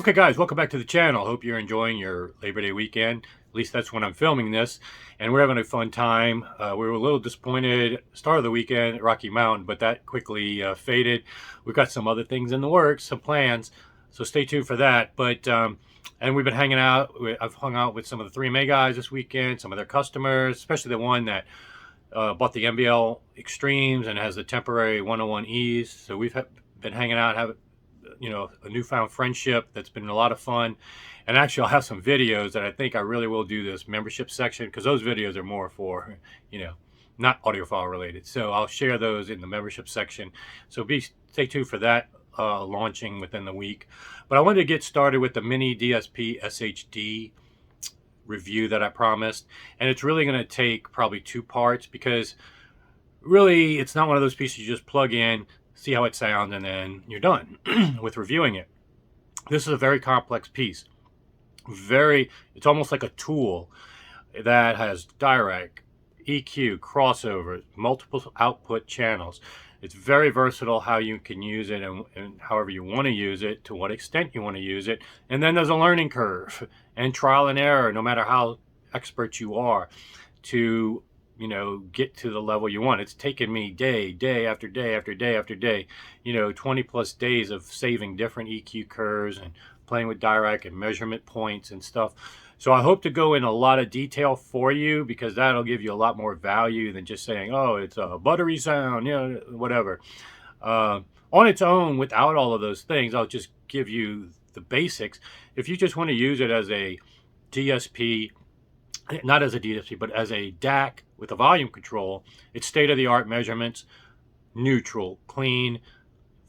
Okay guys, welcome back to the channel. Hope you're enjoying your Labor Day weekend. At least that's when I'm filming this. And we're having a fun time. We were a little disappointed start of the weekend at Rocky Mountain, but that quickly faded. We've got some other things in the works, some plans. So stay tuned for that. But and we've been hanging out. I've hung out with some of the 3MA guys this weekend, some of their customers, especially the one that bought the MBL Extremes and has the temporary 101Es. So we've been hanging out, have a newfound friendship that's been a lot of fun. And actually I'll have some videos that I think I really will do this membership section, because those videos are more for not audiophile related, so I'll share those in the membership section. So stay tuned for that launching within the week. But I wanted to get started with the MiniDSP SHD review that I promised, and it's really going to take probably 2 parts, because really it's not one of those pieces you just plug in, see how it sounds, and then you're done with reviewing it. This is a very complex piece. It's almost like a tool that has Dirac, EQ, crossover, multiple output channels. It's very versatile how you can use it and however you want to use it, to what extent you want to use it. And then there's a learning curve and trial and error, no matter how expert you are, to get to the level you want. It's taken me day after day after day after day, 20 plus days of saving different EQ curves and playing with Dirac and measurement points and stuff. So I hope to go in a lot of detail for you, because that'll give you a lot more value than just saying, oh, it's a buttery sound, whatever. On its own, without all of those things, I'll just give you the basics. If you just want to use it as a DSP, not as a DSP, but as a DAC with a volume control, it's state-of-the-art measurements, neutral, clean,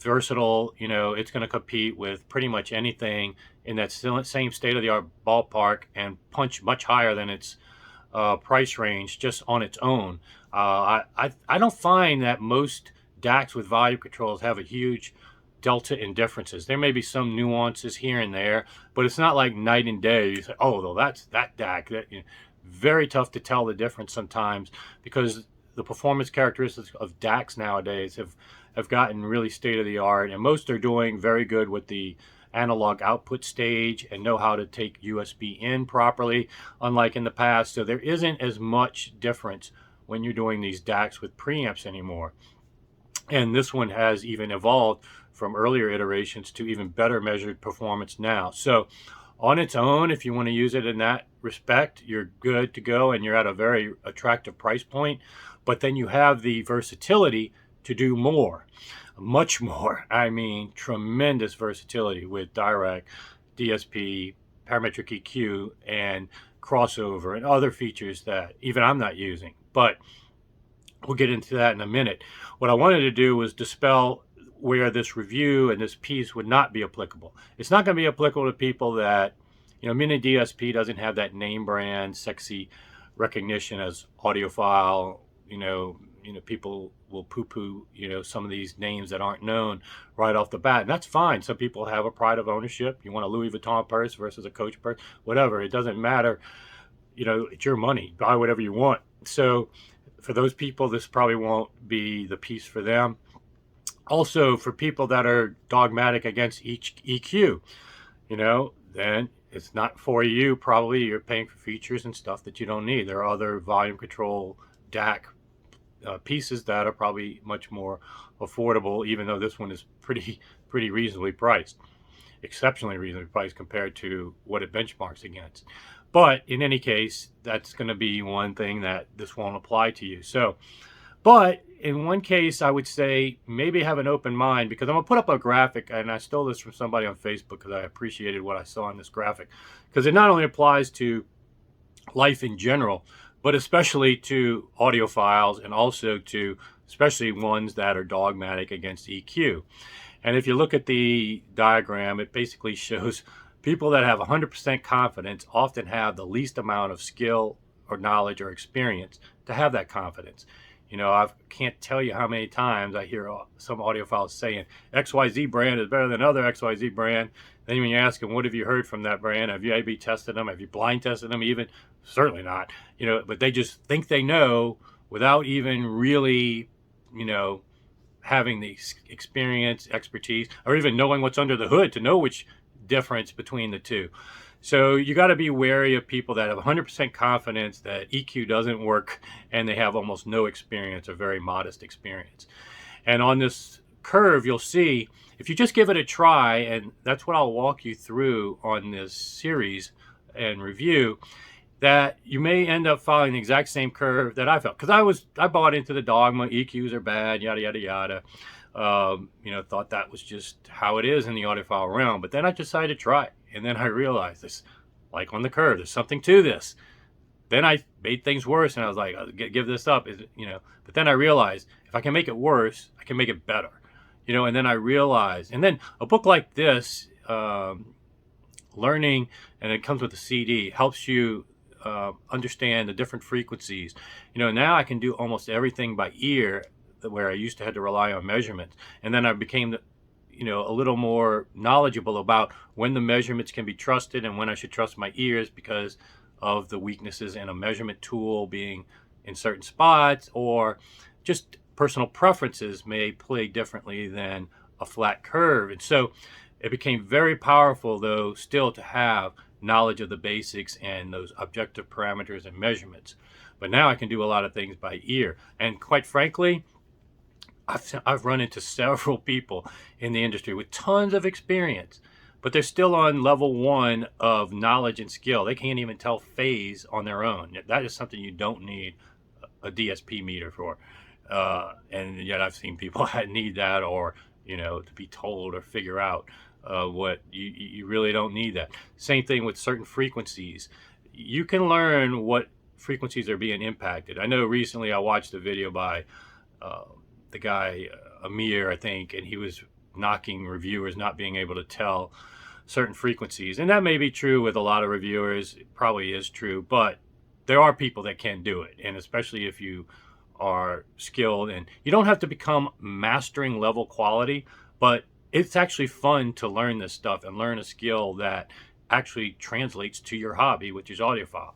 versatile. It's going to compete with pretty much anything in that same state-of-the-art ballpark and punch much higher than its price range just on its own. I don't find that most DACs with volume controls have a huge delta in differences. There may be some nuances here and there, but it's not like night and day. You say, oh, well, that's that DAC. Very tough to tell the difference sometimes, because the performance characteristics of DACs nowadays have gotten really state-of-the-art, and most are doing very good with the analog output stage and know how to take USB in properly, unlike in the past. So there isn't as much difference when you're doing these DACs with preamps anymore. And this one has even evolved from earlier iterations to even better measured performance now. So on its own, if you want to use it in that respect, you're good to go, and you're at a very attractive price point. But then you have the versatility to do more, much more. I mean, tremendous versatility with Dirac, DSP, Parametric EQ, and crossover, and other features that even I'm not using. But we'll get into that in a minute. What I wanted to do was dispel where this review and this piece would not be applicable. It's not going to be applicable to people that, MiniDSP doesn't have that name brand, sexy recognition as Audiophile. People will poo-poo, some of these names that aren't known right off the bat. And that's fine. Some people have a pride of ownership. You want a Louis Vuitton purse versus a Coach purse, whatever. It doesn't matter. It's your money. Buy whatever you want. So for those people, this probably won't be the piece for them. Also, for people that are dogmatic against each EQ, then it's not for you. Probably you're paying for features and stuff that you don't need. There are other volume control DAC pieces that are probably much more affordable, even though this one is pretty reasonably priced, exceptionally reasonably priced compared to what it benchmarks against. But in any case, that's going to be one thing that this won't apply to you. So, but in one case, I would say maybe have an open mind, because I'm going to put up a graphic, and I stole this from somebody on Facebook because I appreciated what I saw in this graphic, because it not only applies to life in general, but especially to audiophiles, and also to especially ones that are dogmatic against EQ. And if you look at the diagram, it basically shows people that have 100% confidence often have the least amount of skill or knowledge or experience to have that confidence. I can't tell you how many times I hear some audiophiles saying XYZ brand is better than other XYZ brand. Then when you ask them, what have you heard from that brand? Have you A/B tested them? Have you blind tested them even? Certainly not. But they just think they know without even really, having the experience, expertise, or even knowing what's under the hood to know which difference between the two. So you got to be wary of people that have 100% confidence that EQ doesn't work and they have almost no experience or very modest experience. And on this curve, you'll see if you just give it a try, and that's what I'll walk you through on this series and review, that you may end up following the exact same curve that I felt. Because I bought into the dogma, EQs are bad, yada, yada, yada. Thought that was just how it is in the audiophile realm. But then I decided to try it. And then I realized this, like on the curve, there's something to this. Then I made things worse, and I was like, I'll give this up. But then I realized if I can make it worse, I can make it better. And then I realized, and then a book like this, learning, and it comes with a CD, helps you understand the different frequencies. Now I can do almost everything by ear, where I used to have to rely on measurements. And then I became a little more knowledgeable about when the measurements can be trusted and when I should trust my ears because of the weaknesses in a measurement tool being in certain spots, or just personal preferences may play differently than a flat curve. And so it became very powerful, though, still to have knowledge of the basics and those objective parameters and measurements. But now I can do a lot of things by ear. And quite frankly, I've run into several people in the industry with tons of experience, but they're still on level 1 of knowledge and skill. They can't even tell phase on their own. That is something you don't need a DSP meter for. And yet I've seen people that need that, or, to be told or figure out what you really don't need that. Same thing with certain frequencies. You can learn what frequencies are being impacted. I know recently I watched a video by the guy Amir, I think, and he was knocking reviewers not being able to tell certain frequencies. And that may be true with a lot of reviewers. It probably is true, but there are people that can do it. And especially if you are skilled, and you don't have to become mastering level quality, but it's actually fun to learn this stuff and learn a skill that actually translates to your hobby, which is audiophile.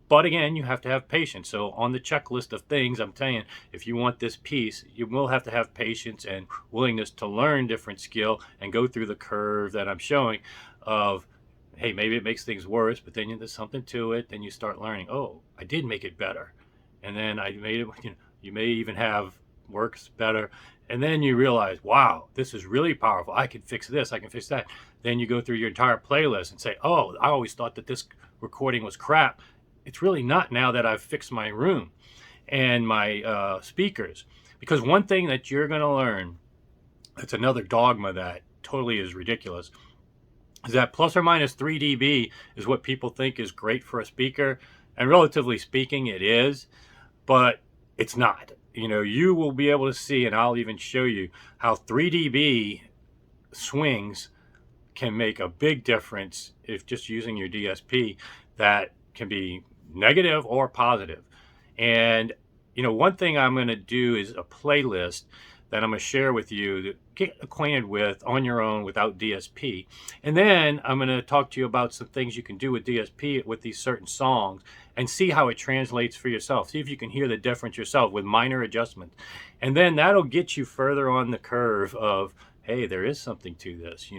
But again, you have to have patience. So on the checklist of things, I'm telling you, if you want this piece, you will have to have patience and willingness to learn different skill and go through the curve that I'm showing of, hey, maybe it makes things worse, but then there's something to it. Then you start learning, oh, I did make it better. And then I made it, you may even have works better. And then you realize, wow, this is really powerful. I can fix this, I can fix that. Then you go through your entire playlist and say, oh, I always thought that this recording was crap. It's really not, now that I've fixed my room and my speakers. Because one thing that you're going to learn, that's another dogma that totally is ridiculous, is that plus or minus 3 dB is what people think is great for a speaker. And relatively speaking, it is, but it's not. You will be able to see, and I'll even show you, how 3 dB swings can make a big difference if just using your DSP. That can be negative or positive. And one thing I'm going to do is a playlist that I'm going to share with you to get acquainted with on your own without DSP. And then I'm going to talk to you about some things you can do with DSP with these certain songs and see how it translates for yourself. See if you can hear the difference yourself with minor adjustments. And then that'll get you further on the curve of, hey, there is something to this.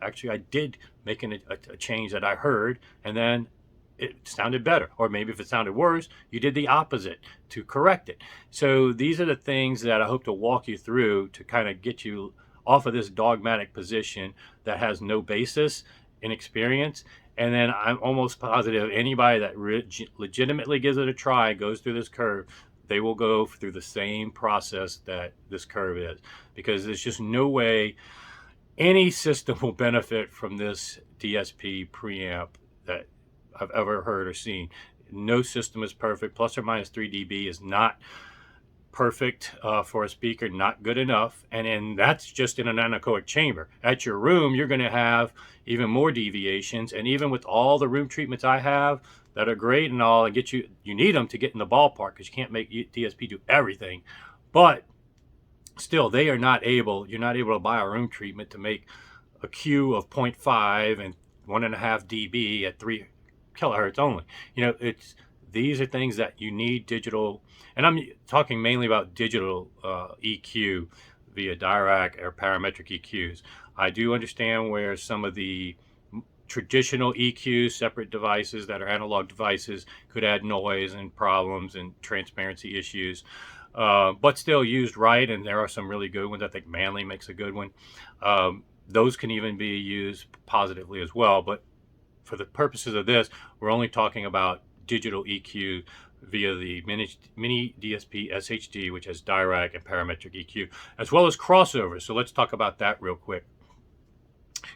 Actually, I did make a change that I heard, and then it sounded better. Or maybe if it sounded worse, you did the opposite to correct it. So these are the things that I hope to walk you through to kind of get you off of this dogmatic position that has no basis in experience. And then I'm almost positive anybody that legitimately gives it a try, goes through this curve, they will go through the same process that this curve is. Because there's just no way any system will benefit from this DSP preamp that I've ever heard or seen. No system is perfect. Plus or minus 3 dB is not perfect for a speaker, not good enough. And that's just in an anechoic chamber. At your room, you're going to have even more deviations. And even with all the room treatments I have that are great and all, and you need them to get in the ballpark, because you can't make DSP do everything. But still, you're not able to buy a room treatment to make a Q of 0.5 and 1.5 dB at 3 kilohertz only. These are things that you need digital, and I'm talking mainly about digital EQ via Dirac or parametric EQs. I do understand where some of the traditional EQs, separate devices that are analog devices, could add noise and problems and transparency issues, but still used right. And there are some really good ones. I think Manley makes a good one. Those can even be used positively as well. But for the purposes of this, we're only talking about digital EQ via the MiniDSP SHD, which has Dirac and Parametric EQ, as well as crossovers. So let's talk about that real quick.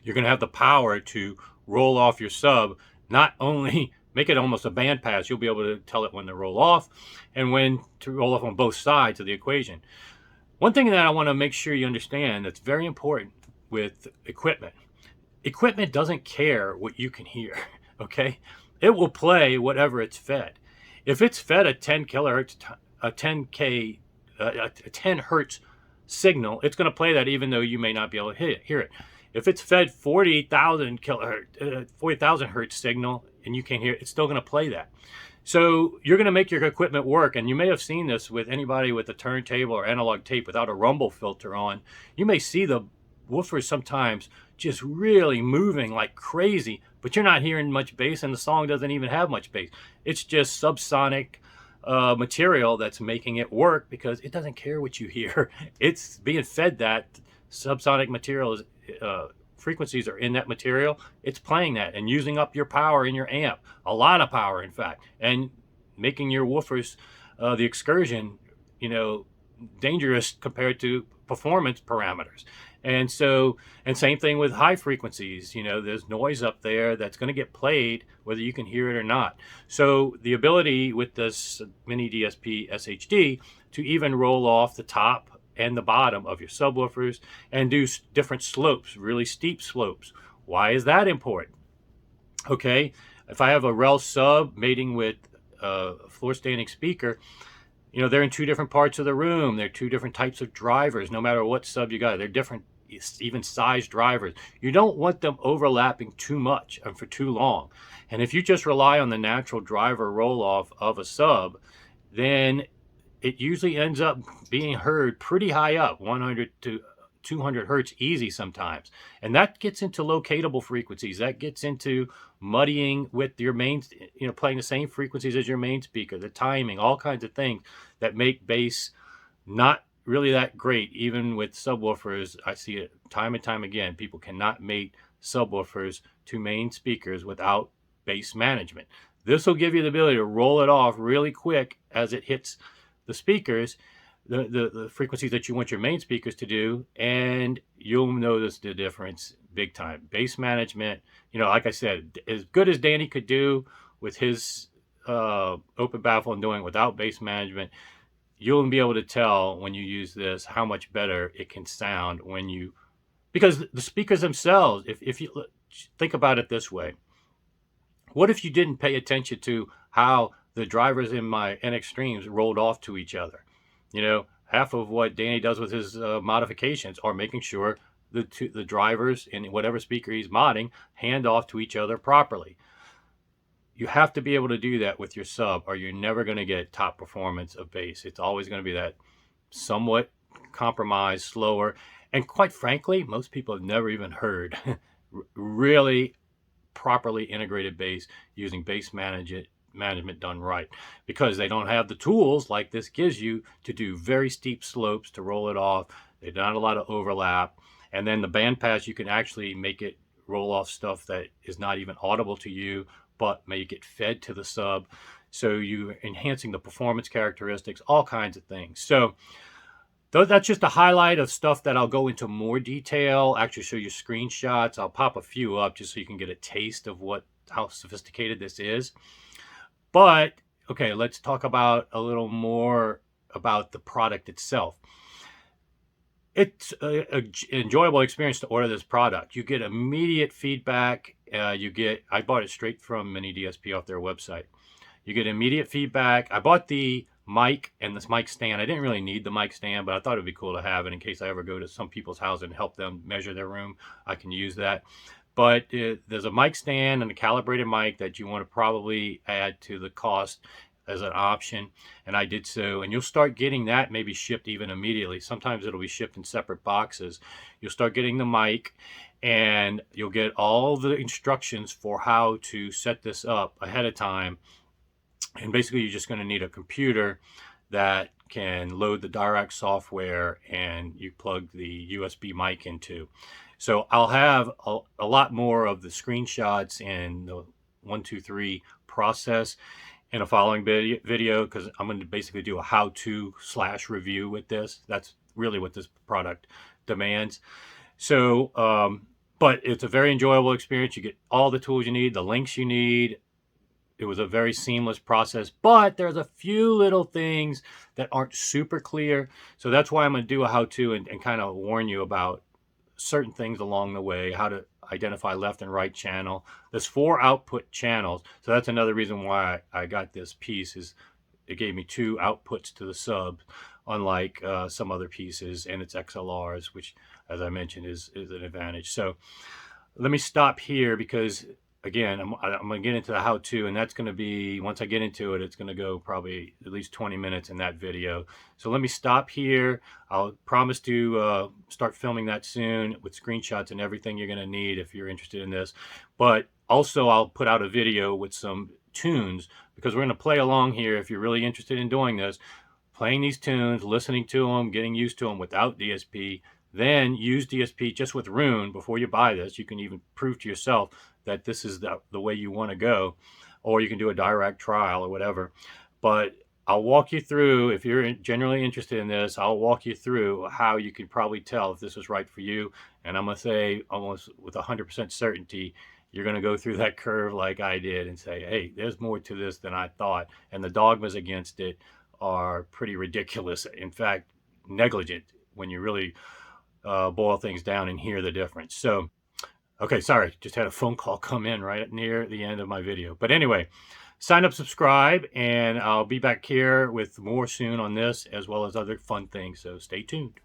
You're going to have the power to roll off your sub, not only make it almost a bandpass, you'll be able to tell it when to roll off and when to roll off on both sides of the equation. One thing that I want to make sure you understand that's very important with equipment. Equipment doesn't care what you can hear, okay? It will play whatever it's fed. If it's fed a 10 kilohertz, a 10K, a 10 hertz signal, it's going to play that even though you may not be able to hear it. If it's fed 40,000 kilohertz, 40,000 hertz signal and you can't hear it, it's still going to play that. So you're going to make your equipment work, and you may have seen this with anybody with a turntable or analog tape without a rumble filter on. You may see the woofers sometimes just really moving like crazy, but you're not hearing much bass, and the song doesn't even have much bass. It's just subsonic material that's making it work because it doesn't care what you hear. It's being fed that subsonic material is frequencies are in that material. It's playing that and using up your power in your amp, a lot of power in fact, and making your woofers the excursion, dangerous compared to performance parameters. And so, and same thing with high frequencies, there's noise up there that's going to get played whether you can hear it or not. So the ability with this MiniDSP SHD to even roll off the top and the bottom of your subwoofers and do different slopes, really steep slopes. Why is that important? Okay, if I have a REL sub mating with a floor standing speaker, they're in two different parts of the room. They're two different types of drivers. No matter what sub you got, they're different, even size drivers. You don't want them overlapping too much and for too long. And if you just rely on the natural driver roll off of a sub, then it usually ends up being heard pretty high up, 100 to 200 hertz easy sometimes. And that gets into locatable frequencies. That gets into muddying with your main, playing the same frequencies as your main speaker, the timing, all kinds of things that make bass not really that great. Even with subwoofers, I see it time and time again. People cannot mate subwoofers to main speakers without bass management. This will give you the ability to roll it off really quick as it hits the speakers, the frequencies that you want your main speakers to do, and you'll notice the difference big time. Bass management, like I said, as good as Danny could do with his open baffle and doing it without bass management, you'll be able to tell when you use this how much better it can sound because the speakers themselves, if you think about it this way, what if you didn't pay attention to how the drivers in my NX Streams rolled off to each other? Half of what Danny does with his modifications are making sure the drivers in whatever speaker he's modding hand off to each other properly. You have to be able to do that with your sub, or you're never going to get top performance of bass. It's always going to be that somewhat compromised, slower, and quite frankly, most people have never even heard really properly integrated bass using bass management done right, because they don't have the tools like this gives you to do very steep slopes to roll it off. There's not a lot of overlap, and then the bandpass, you can actually make it roll off stuff that is not even audible to you but make it fed to the sub, so you're enhancing the performance characteristics, all kinds of things. So that's just a highlight of stuff that I'll go into more detail, actually show you screenshots. I'll pop a few up just so you can get a taste of how sophisticated this is. But, okay, let's talk about a little more about the product itself. It's an enjoyable experience to order this product. You get immediate feedback. I bought it straight from MiniDSP off their website. You get immediate feedback. I bought the mic and this mic stand. I didn't really need the mic stand, but I thought it'd be cool to have it in case I ever go to some people's house and help them measure their room. I can use that. But there's a mic stand and a calibrated mic that you want to probably add to the cost as an option, and I did so. And you'll start getting that maybe shipped even immediately. Sometimes it'll be shipped in separate boxes. You'll start getting the mic, and you'll get all the instructions for how to set this up ahead of time. And basically, you're just going to need a computer that can load the Dirac software, and you plug the USB mic into. So I'll have a lot more of the screenshots and the 1, 2, 3 process in a following video, because I'm going to basically do a how-to / review with this. That's really what this product demands. So, but it's a very enjoyable experience. You get all the tools you need, the links you need. It was a very seamless process, but there's a few little things that aren't super clear. So that's why I'm going to do a how-to and kind of warn you about certain things along the way, how to identify left and right channel. There's 4 output channels. So that's another reason why I got this piece, is it gave me 2 outputs to the sub, unlike some other pieces, and it's XLRs, which, as I mentioned, is an advantage. So let me stop here, because again, I'm going to get into the how-to, and that's going to be, once I get into it, it's going to go probably at least 20 minutes in that video. So let me stop here. I'll promise to start filming that soon with screenshots and everything you're going to need if you're interested in this. But also, I'll put out a video with some tunes, because we're going to play along here if you're really interested in doing this, playing these tunes, listening to them, getting used to them without DSP. Then use DSP just with Roon before you buy this. You can even prove to yourself that this is the way you want to go, or you can do a Dirac trial or whatever. But I'll walk you through, if you're generally interested in this, I'll walk you through how you can probably tell if this is right for you. And I'm going to say almost with 100% certainty, you're going to go through that curve like I did and say, hey, there's more to this than I thought. And the dogmas against it are pretty ridiculous. In fact, negligent when you really boil things down and hear the difference. So, okay, sorry, just had a phone call come in right near the end of my video. But anyway, sign up, subscribe, and I'll be back here with more soon on this, as well as other fun things. So stay tuned.